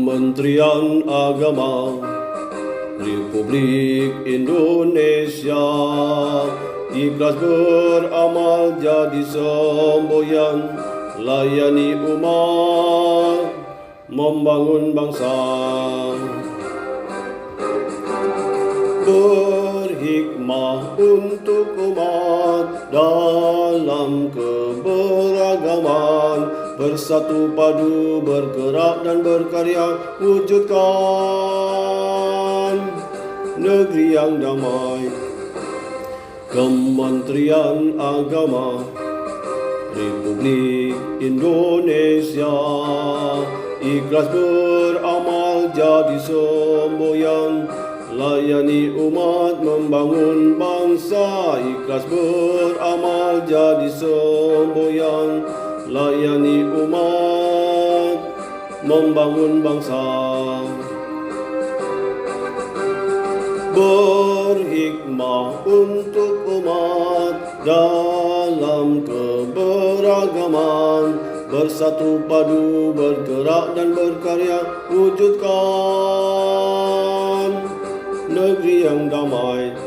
Kementerian Agama Republik Indonesia ikhlas beramal jadi semboyan, layani umat, membangun bangsa. Berhikmah untuk umat dalam keberagaman, bersatu padu bergerak dan berkarya, wujudkan negeri yang damai. Kementerian Agama Republik Indonesia ikhlas beramal jadi semboyan, layani umat, membangun bangsa. Ikhlas beramal jadi semboyan, layani umat, membangun bangsa. Berhikmah untuk umat dalam keberagaman, bersatu padu bergerak dan berkarya, wujudkan negeri yang damai.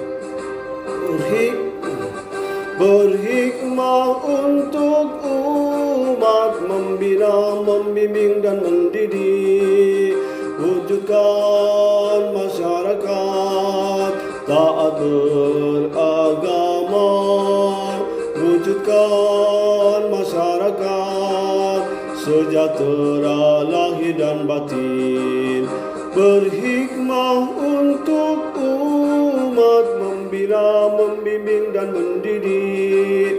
Berhikmah untuk umat, membina, membimbing dan mendidik, wujudkan masyarakat taat beragama, wujudkan masyarakat sejahtera lahir dan batin. Berhikmah untuk umat, membina, membimbing dan mendidik,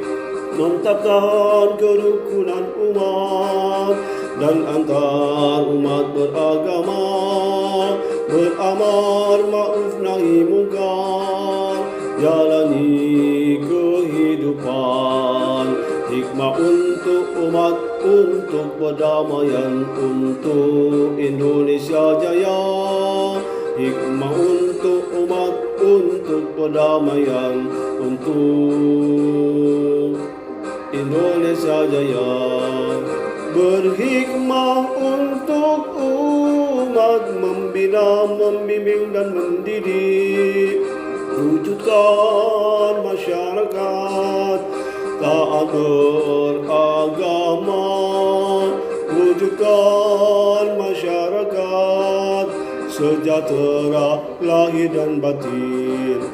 mantapkan kerukunan umat dan antar umat beragama, beramar ma'ruf nahi mungkar, jalani kehidupan. Hikmah untuk umat, untuk perdamaian, untuk Indonesia jaya. Hikmah untuk umat, untuk perdamaian, untuk Indonesia jaya. Berhikmah untuk umat, membina, membimbing dan mendidik, wujudkan masyarakat taat beragama, wujudkan masyarakat sejahtera lahir dan batin.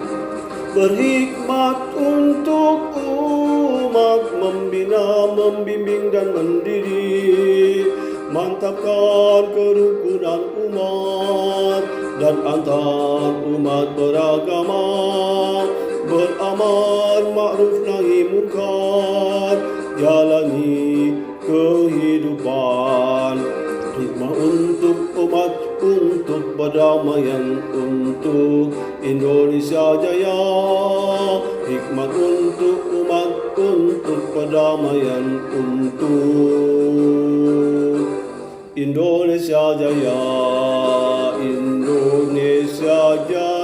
Berhikmat untuk umat, membina, membimbing dan mendidik, mantapkan kerukunan umat dan antar umat beragama, beramar ma'ruf nahi mungkar, jalani kehidupan. Hikmah untuk umat, untuk perdamaian, untuk Indonesia jaya. Hikmat untuk umat, untuk perdamaian, untuk Indonesia jaya. Indonesia jaya.